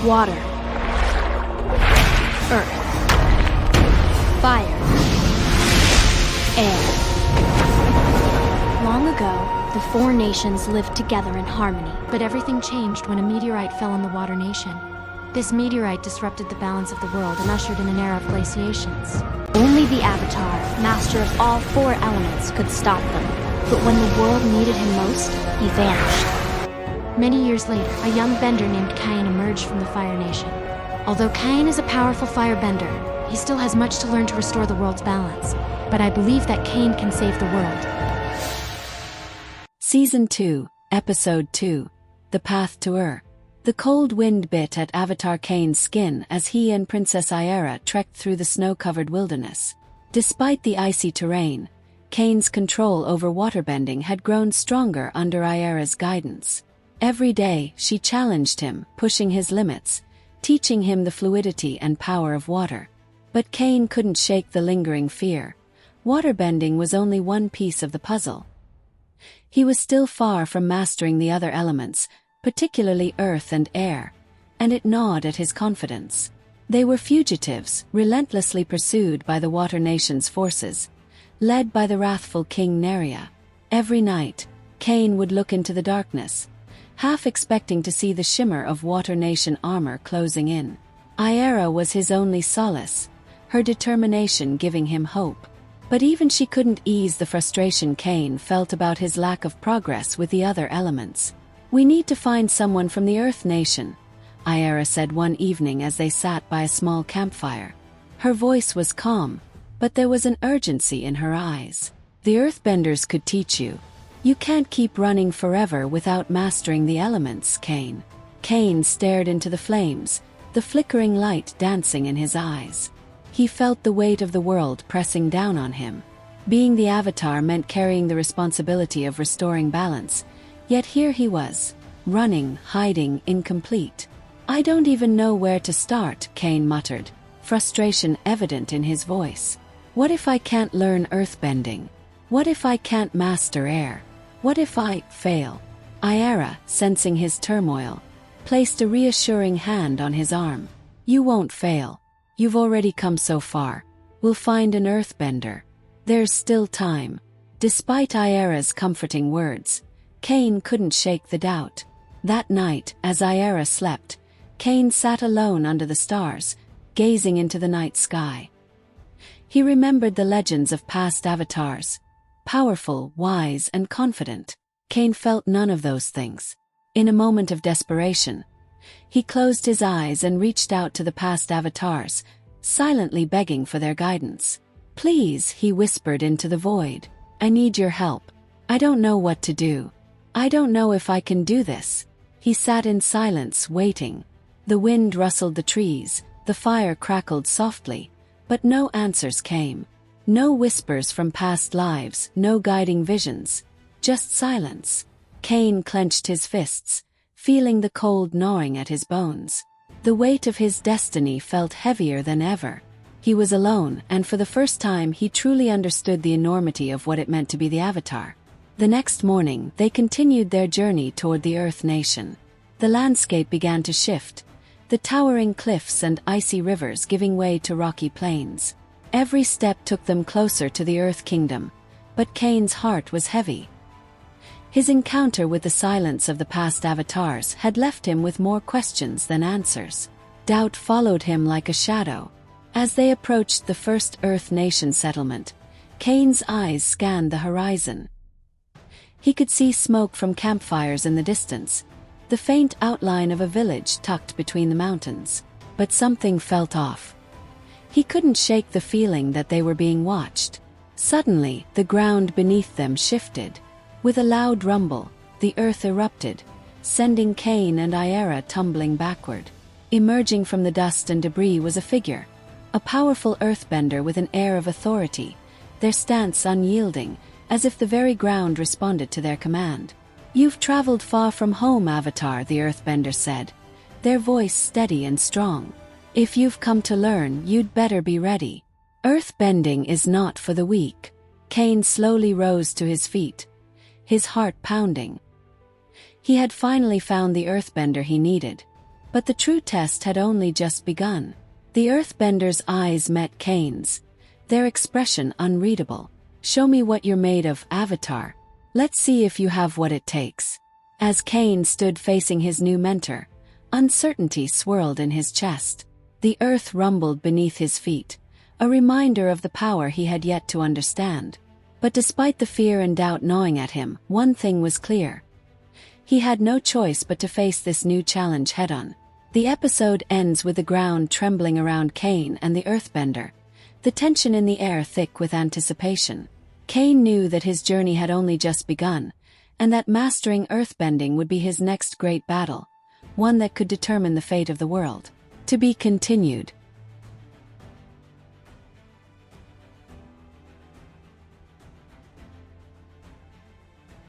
Water. Earth. Fire. Air. Long ago, the four nations lived together in harmony. But everything changed when a meteorite fell on the Water Nation. This meteorite disrupted the balance of the world and ushered in an era of glaciations. Only the Avatar, master of all four elements, could stop them. But when the world needed him most, he vanished. Many years later, a young bender named Cain emerged from the Fire Nation. Although Cain is a powerful firebender, he still has much to learn to restore the world's balance. But I believe that Cain can save the world. Season 2, Episode 2, The Path to Ur. The cold wind bit at Avatar Kaen's skin as he and Princess Iara trekked through the snow-covered wilderness. Despite the icy terrain, Kaen's control over waterbending had grown stronger under Iara's guidance. Every day, she challenged him, pushing his limits, teaching him the fluidity and power of water. But Cain couldn't shake the lingering fear. Waterbending was only one piece of the puzzle. He was still far from mastering the other elements, particularly earth and air, and it gnawed at his confidence. They were fugitives, relentlessly pursued by the Water Nation's forces, led by the wrathful King Neria. Every night, Cain would look into the darkness, half expecting to see the shimmer of Water Nation armor closing in. Iara was his only solace, her determination giving him hope. But even she couldn't ease the frustration Cain felt about his lack of progress with the other elements. "We need to find someone from the Earth Nation," Iara said one evening as they sat by a small campfire. Her voice was calm, but there was an urgency in her eyes. "The Earthbenders could teach you. You can't keep running forever without mastering the elements, Cain." Cain stared into the flames, the flickering light dancing in his eyes. He felt the weight of the world pressing down on him. Being the Avatar meant carrying the responsibility of restoring balance, yet here he was, running, hiding, incomplete. "I don't even know where to start," Cain muttered, frustration evident in his voice. "What if I can't learn earthbending? What if I can't master air? What if I fail?" Iara, sensing his turmoil, placed a reassuring hand on his arm. "You won't fail. You've already come so far. We'll find an earthbender. There's still time." Despite Iara's comforting words, Cain couldn't shake the doubt. That night, as Iara slept, Cain sat alone under the stars, gazing into the night sky. He remembered the legends of past avatars. Powerful, wise, and confident. Cain felt none of those things. In a moment of desperation, he closed his eyes and reached out to the past avatars, silently begging for their guidance. "Please," he whispered into the void. "I need your help. I don't know what to do. I don't know if I can do this." He sat in silence, waiting. The wind rustled the trees, the fire crackled softly, but no answers came. No whispers from past lives, no guiding visions. Just silence. Cain clenched his fists, feeling the cold gnawing at his bones. The weight of his destiny felt heavier than ever. He was alone, and for the first time he truly understood the enormity of what it meant to be the Avatar. The next morning, they continued their journey toward the Earth Nation. The landscape began to shift, the towering cliffs and icy rivers giving way to rocky plains. Every step took them closer to the Earth Kingdom, but Cain's heart was heavy. His encounter with the silence of the past avatars had left him with more questions than answers. Doubt followed him like a shadow. As they approached the first Earth Nation settlement, Cain's eyes scanned the horizon. He could see smoke from campfires in the distance, the faint outline of a village tucked between the mountains. But something felt off. He couldn't shake the feeling that they were being watched. Suddenly, the ground beneath them shifted. With a loud rumble, the earth erupted, sending Cain and Iara tumbling backward. Emerging from the dust and debris was a figure, a powerful earthbender with an air of authority, their stance unyielding, as if the very ground responded to their command. "You've traveled far from home, Avatar," the earthbender said, their voice steady and strong. "If you've come to learn, you'd better be ready. Earthbending is not for the weak." Cain slowly rose to his feet, his heart pounding. He had finally found the earthbender he needed. But the true test had only just begun. The earthbender's eyes met Cain's, their expression unreadable. "Show me what you're made of, Avatar. Let's see if you have what it takes." As Cain stood facing his new mentor, uncertainty swirled in his chest. The earth rumbled beneath his feet, a reminder of the power he had yet to understand. But despite the fear and doubt gnawing at him, one thing was clear. He had no choice but to face this new challenge head-on. The episode ends with the ground trembling around Cain and the earthbender, the tension in the air thick with anticipation. Cain knew that his journey had only just begun, and that mastering earthbending would be his next great battle, one that could determine the fate of the world. To be continued.